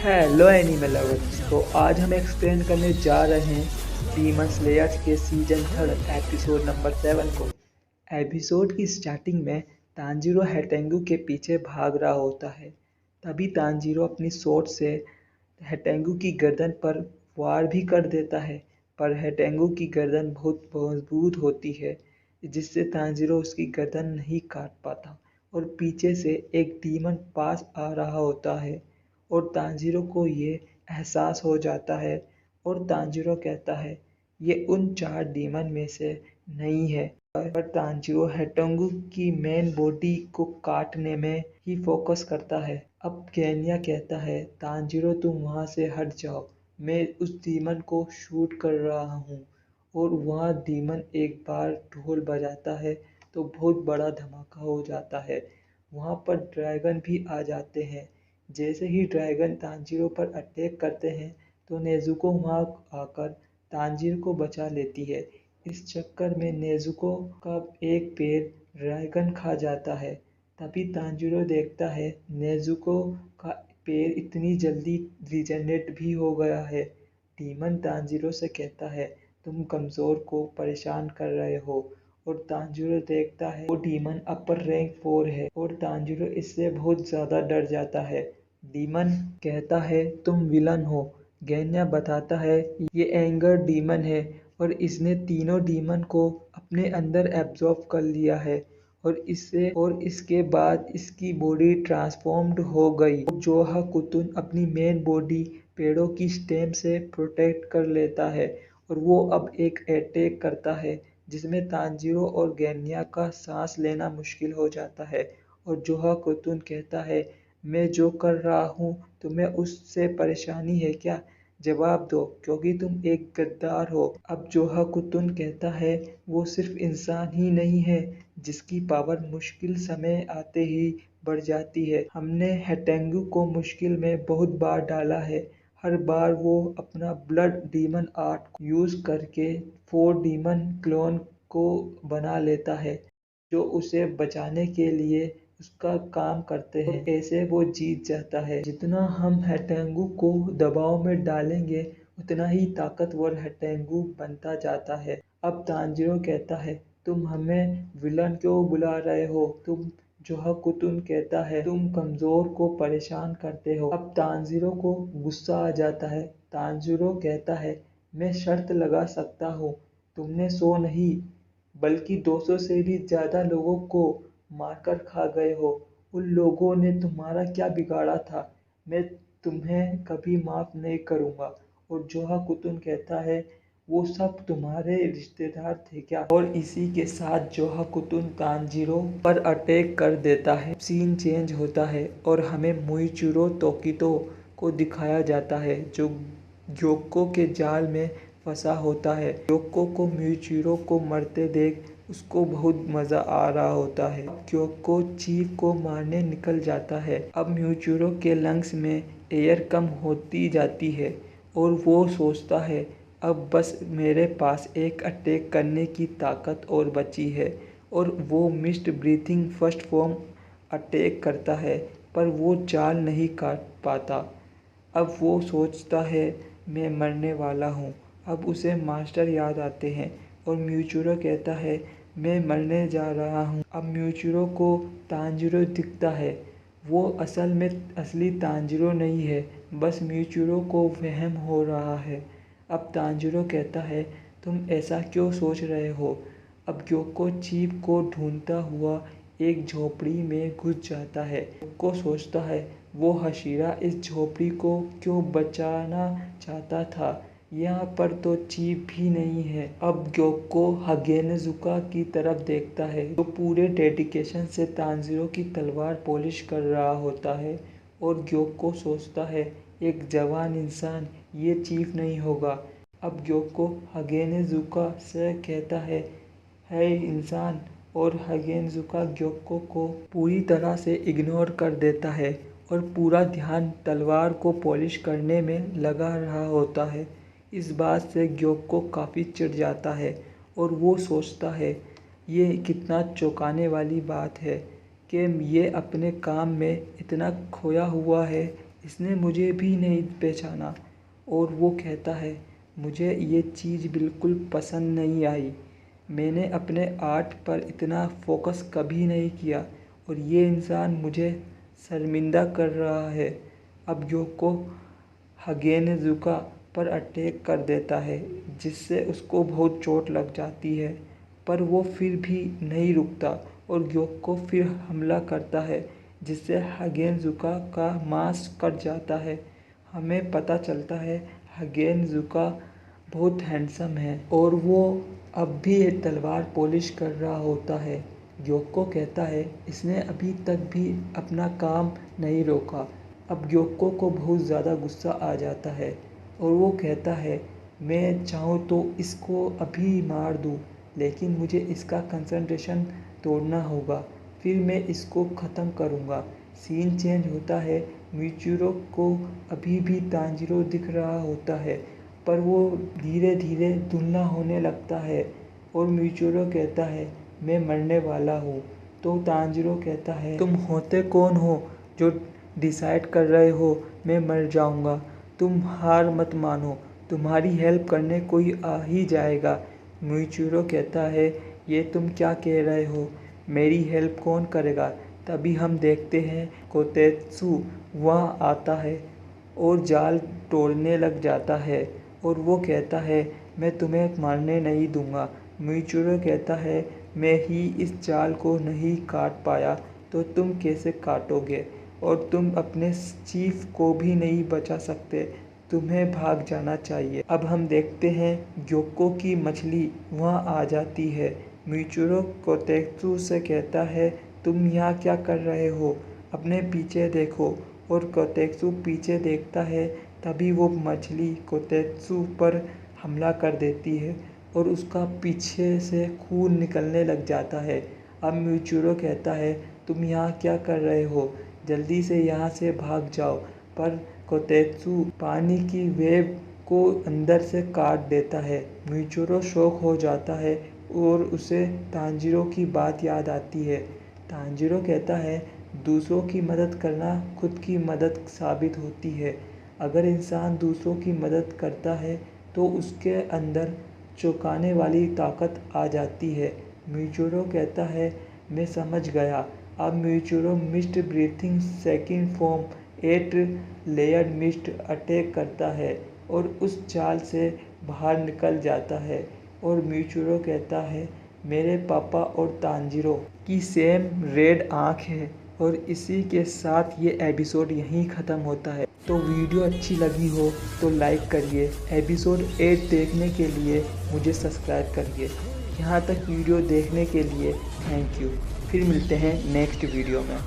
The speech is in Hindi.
Hello animal lovers. तो आज हम एक्सप्लेन करने जा रहे हैं डीमन स्लेयर्स के सीजन 3 एपिसोड नंबर 7 को। एपिसोड की स्टार्टिंग में तांजीरो हेटेंगू के पीछे भाग रहा होता है। तभी तांजीरो अपनी सोच से हेटेंगू की गर्दन पर वार भी कर देता है, पर हेटेंगू की गर्दन बहुत मजबूत होती है जिससे तांजीरो उसकी गर्दन नहीं काट पाता और पीछे से एक डीमन पास आ रहा होता है और तांजीरो को ये एहसास हो जाता है और तांजीरो कहता है ये उन 4 डीमन में से नहीं है। पर तांजीरो हेटेंगू की मेन बॉडी को काटने में ही फोकस करता है। अब केन्या कहता है तांजीरो तुम वहां से हट जाओ, मैं उस डीमन को शूट कर रहा हूँ। और वहाँ डीमन एक बार ढोल बजाता है तो बहुत बड़ा धमाका हो जाता है। वहाँ पर ड्रैगन भी आ जाते हैं। जैसे ही ड्रैगन तांजीरो पर अटैक करते हैं तो नेजुको वहाँ आकर तांजीरो को बचा लेती है। इस चक्कर में नेजुको का एक पैर ड्रैगन खा जाता है। तभी तांजीरो देखता है नेजुको का पैर इतनी जल्दी रिजेनरेट भी हो गया है। डीमन तांजीरो से कहता है तुम कमजोर को परेशान कर रहे हो और तांजीरो देखता है वो डीमन अपर रैंक 4 है और तांजीरो इससे बहुत ज़्यादा डर जाता है। डीमन कहता है तुम विलन हो। गैन्या बताता है ये एंगर डीमन है और इसने तीनों डीमन को अपने अंदर एब्जॉर्ब कर लिया है और इसके बाद इसकी बॉडी ट्रांसफॉर्म्ड हो गई। जोहा कुतुन अपनी मेन बॉडी पेड़ों की स्टेम से प्रोटेक्ट कर लेता है और वो अब एक अटैक करता है जिसमें तांजीरो और गैन्या का सांस लेना मुश्किल हो जाता है। और जोहा कुतुन कहता है मैं जो कर रहा हूँ तुम्हें उससे परेशानी है क्या? जवाब दो क्योंकि तुम एक गद्दार हो। अब जोहा कुतुन कहता है वो सिर्फ इंसान ही नहीं है जिसकी पावर मुश्किल समय आते ही बढ़ जाती है। हमने हेटेंगू को मुश्किल में बहुत बार डाला है। हर बार वो अपना ब्लड डीमन आर्ट यूज करके 4 डीमन क्लोन को बना लेता है जो उसे बचाने के लिए उसका काम करते हैं। ऐसे वो जीत जाता है। जितना हम हेटेंगू को दबाव में डालेंगे उतना ही ताकतवर हेटेंगू बनता जाता है। अब तांजीरो कहता है तुम हमें विलन क्यों बुला रहे हो? तुम जोहा कुतुन कहता है तुम कमजोर को परेशान करते हो। अब तांजीरो को गुस्सा आ जाता है। तांजीरो कहता है मैं शर्त लगा सकता हूँ, तुमने 100 नहीं बल्कि 200 से भी ज्यादा लोगों को मारकर खा गए हो। उन लोगों ने तुम्हारा क्या बिगाड़ा था? मैं तुम्हें कभी माफ नहीं करूंगा। और जोहा कुतुन कहता है वो सब तुम्हारे रिश्तेदार थे क्या? और इसी के साथ जोहा कुतुन तांजीरो पर अटैक कर देता है। सीन चेंज होता है और हमें मुइचिरो तोकितो को दिखाया जाता है जो ग्योको के जाल में फंसा होता है। ग्योको को म्यूचिरो को मरते देख उसको बहुत मजा आ रहा होता है। ग्योको चीफ को मारने निकल जाता है। अब म्यूचिरो के लंग्स में एयर कम होती जाती है और वो सोचता है अब बस मेरे पास एक अटैक करने की ताकत और बची है और वो mist breathing first form attack करता है पर वो जाल नहीं काट पाता। अब वो सोचता है मैं मरने वाला हूँ। अब उसे मास्टर याद आते हैं और म्यूचिरो कहता है मैं मरने जा रहा हूँ। अब म्यूचिरो को तांजीरो दिखता है। वो असल में असली तांजीरो नहीं है, बस म्यूचिरो को वहम हो रहा है। अब तांजीरो कहता है तुम ऐसा क्यों सोच रहे हो? अब ग्योको चीफ को ढूंढता हुआ एक झोपड़ी में घुस जाता है। ग्योको सोचता है वो हशीरा इस झोपड़ी को क्यों बचाना चाहता था, यहाँ पर तो चीफ भी नहीं है। अब ग्योको हागेनेजुका की तरफ देखता है जो पूरे डेडिकेशन से तांजीरो की तलवार पॉलिश कर रहा होता है और ग्योको सोचता है एक जवान इंसान ये चीफ नहीं होगा। अब ग्योको हागेनेजुका से कहता है इंसान और हागेनेजुका ग्योको को पूरी तरह से इग्नोर कर देता है और पूरा ध्यान तलवार को पॉलिश करने में लगा रहा होता है। इस बात से ग्योको काफ़ी चिढ़ जाता है और वो सोचता है ये कितना चौंकाने वाली बात है कि ये अपने काम में इतना खोया हुआ है इसने मुझे भी नहीं पहचाना और वो कहता है मुझे ये चीज़ बिल्कुल पसंद नहीं आई। मैंने अपने आर्ट पर इतना फोकस कभी नहीं किया और ये इंसान मुझे शर्मिंदा कर रहा है। अब योको हागेनेजुका पर अटैक कर देता है जिससे उसको बहुत चोट लग जाती है, पर वो फिर भी नहीं रुकता और योको फिर हमला करता है जिससे हागेनेजुका का मांस कट जाता है। हमें पता चलता है हागेनेजुका बहुत हैंडसम है और वो अब भी एक तलवार पॉलिश कर रहा होता है। योको कहता है इसने अभी तक भी अपना काम नहीं रोका। अब योको को बहुत ज़्यादा गुस्सा आ जाता है और वो कहता है मैं चाहूँ तो इसको अभी मार दूँ, लेकिन मुझे इसका कंसंट्रेशन तोड़ना होगा, फिर मैं इसको ख़त्म करूँगा। सीन चेंज होता है। मिचिरो को अभी भी तांजीरो दिख रहा होता है, पर वो धीरे धीरे धुंधला होने लगता है और मिचिरो कहता है मैं मरने वाला हूँ। तो तांजीरो कहता है तुम होते कौन हो जो डिसाइड कर रहे हो मैं मर जाऊँगा। तुम हार मत मानो, तुम्हारी हेल्प करने कोई आ ही जाएगा। मिचिरो कहता है ये तुम क्या कह रहे हो, मेरी हेल्प कौन करेगा। तभी हम देखते हैं कोतेत्सु वहाँ आता है और जाल तोड़ने लग जाता है और वो कहता है मैं तुम्हें मारने नहीं दूंगा। मिचिरो कहता है मैं ही इस जाल को नहीं काट पाया तो तुम कैसे काटोगे, और तुम अपने चीफ को भी नहीं बचा सकते, तुम्हें भाग जाना चाहिए। अब हम देखते हैं योको की मछली वहाँ आ जाती है। मिचिरो कोतेत्सु से कहता है तुम यहाँ क्या कर रहे हो, अपने पीछे देखो। और कोतेत्सु पीछे देखता है, तभी वो मछली कोतेत्सु पर हमला कर देती है और उसका पीछे से खून निकलने लग जाता है। अब मिचिरो कहता है तुम यहाँ क्या कर रहे हो, जल्दी से यहाँ से भाग जाओ, पर कोतेत्सु पानी की वेव को अंदर से काट देता है। मिचिरो शॉक हो जाता है और उसे तांजीरो की बात याद आती है। तांजीरो कहता है दूसरों की मदद करना खुद की मदद साबित होती है। अगर इंसान दूसरों की मदद करता है तो उसके अंदर चौंकाने वाली ताकत आ जाती है। मिचिरो कहता है मैं समझ गया। अब Michiro mist breathing second form 8 layered mist attack करता है और उस जाल से बाहर निकल जाता है और मिचिरो कहता है मेरे पापा और तांजीरो की सेम रेड आँख है। और इसी के साथ ये एपिसोड यहीं ख़त्म होता है। तो वीडियो अच्छी लगी हो तो लाइक करिए, एपिसोड 8 देखने के लिए मुझे सब्सक्राइब करिए। यहाँ तक वीडियो देखने के लिए थैंक यू। फिर मिलते हैं नेक्स्ट वीडियो में।